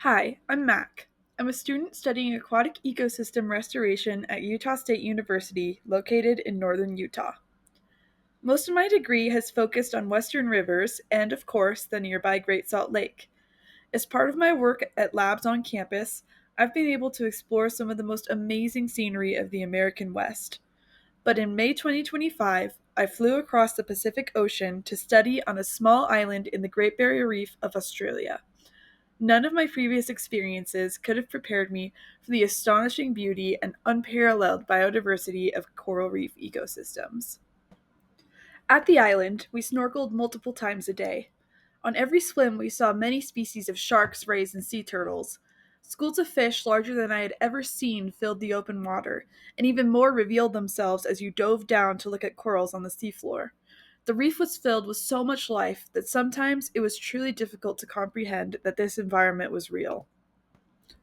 Hi, I'm Mac. I'm a student studying aquatic ecosystem restoration at Utah State University, located in northern Utah. Most of my degree has focused on western rivers and, of course, the nearby Great Salt Lake. As part of my work at labs on campus, I've been able to explore some of the most amazing scenery of the American West. But in May 2025, I flew across the Pacific Ocean to study on a small island in the Great Barrier Reef of Australia. None of my previous experiences could have prepared me for the astonishing beauty and unparalleled biodiversity of coral reef ecosystems. At the island, we snorkeled multiple times a day. On every swim, we saw many species of sharks, rays, and sea turtles. Schools of fish larger than I had ever seen filled the open water, and even more revealed themselves as you dove down to look at corals on the seafloor. The reef was filled with so much life that sometimes it was truly difficult to comprehend that this environment was real.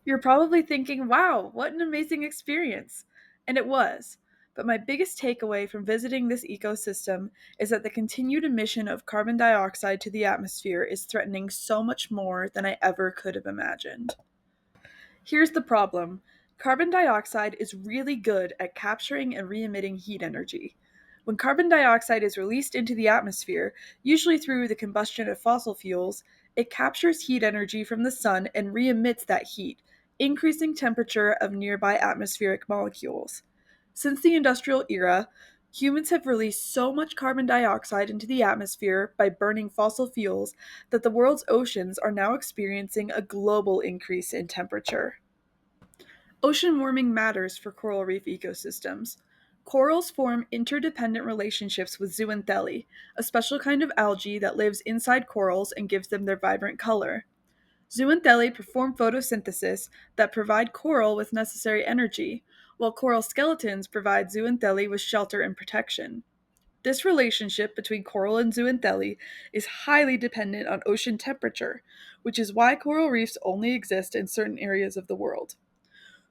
You're probably thinking, wow, what an amazing experience! And it was. But my biggest takeaway from visiting this ecosystem is that the continued emission of carbon dioxide to the atmosphere is threatening so much more than I ever could have imagined. Here's the problem: carbon dioxide is really good at capturing and re emitting heat energy. When carbon dioxide is released into the atmosphere, usually through the combustion of fossil fuels, it captures heat energy from the sun and re emits that heat, increasing temperature of nearby atmospheric molecules. Since the industrial era, humans have released so much carbon dioxide into the atmosphere by burning fossil fuels that the world's oceans are now experiencing a global increase in temperature. Ocean warming matters for coral reef ecosystems. Corals form interdependent relationships with zooxanthellae, a special kind of algae that lives inside corals and gives them their vibrant color. Zooxanthellae perform photosynthesis that provide coral with necessary energy, while coral skeletons provide zooxanthellae with shelter and protection. This relationship between coral and zooxanthellae is highly dependent on ocean temperature, which is why coral reefs only exist in certain areas of the world.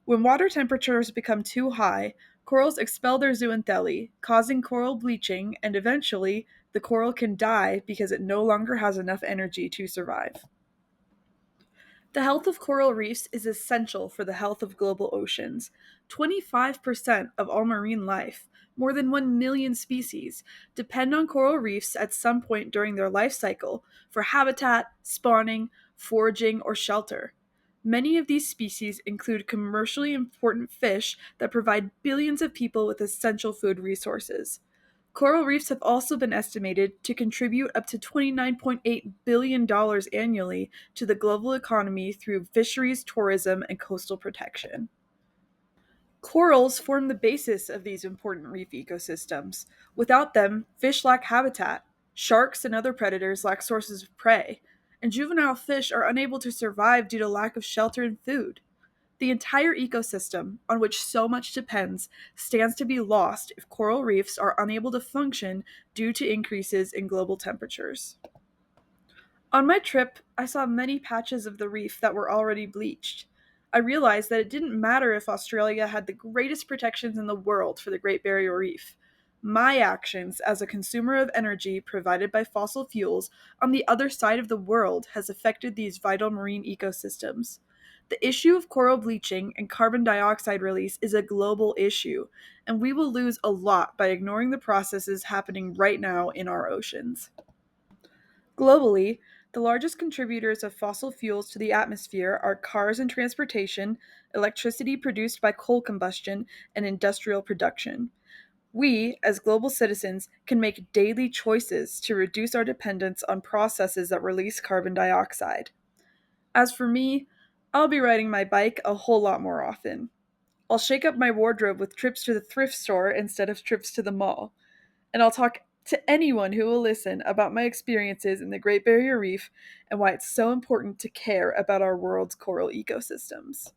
When water temperatures become too high, corals expel their zooxanthellae, causing coral bleaching, and eventually, the coral can die because it no longer has enough energy to survive. The health of coral reefs is essential for the health of global oceans. 25% of all marine life, more than 1 million species, depend on coral reefs at some point during their life cycle for habitat, spawning, foraging, or shelter. Many of these species include commercially important fish that provide billions of people with essential food resources. Coral reefs have also been estimated to contribute up to $29.8 billion dollars annually to the global economy through fisheries, tourism, and coastal protection. Corals form the basis of these important reef ecosystems. Without them, fish lack habitat, sharks and other predators lack sources of prey, and juvenile fish are unable to survive due to lack of shelter and food. The entire ecosystem, on which so much depends, stands to be lost if coral reefs are unable to function due to increases in global temperatures. On my trip, I saw many patches of the reef that were already bleached. I realized that it didn't matter if Australia had the greatest protections in the world for the Great Barrier Reef. My actions as a consumer of energy provided by fossil fuels on the other side of the world has affected these vital marine ecosystems. The issue of coral bleaching and carbon dioxide release is a global issue, and we will lose a lot by ignoring the processes happening right now in our oceans. Globally, the largest contributors of fossil fuels to the atmosphere are cars and transportation, electricity produced by coal combustion, and industrial production. We, as global citizens, can make daily choices to reduce our dependence on processes that release carbon dioxide. As for me, I'll be riding my bike a whole lot more often. I'll shake up my wardrobe with trips to the thrift store instead of trips to the mall, and I'll talk to anyone who will listen about my experiences in the Great Barrier Reef and why it's so important to care about our world's coral ecosystems.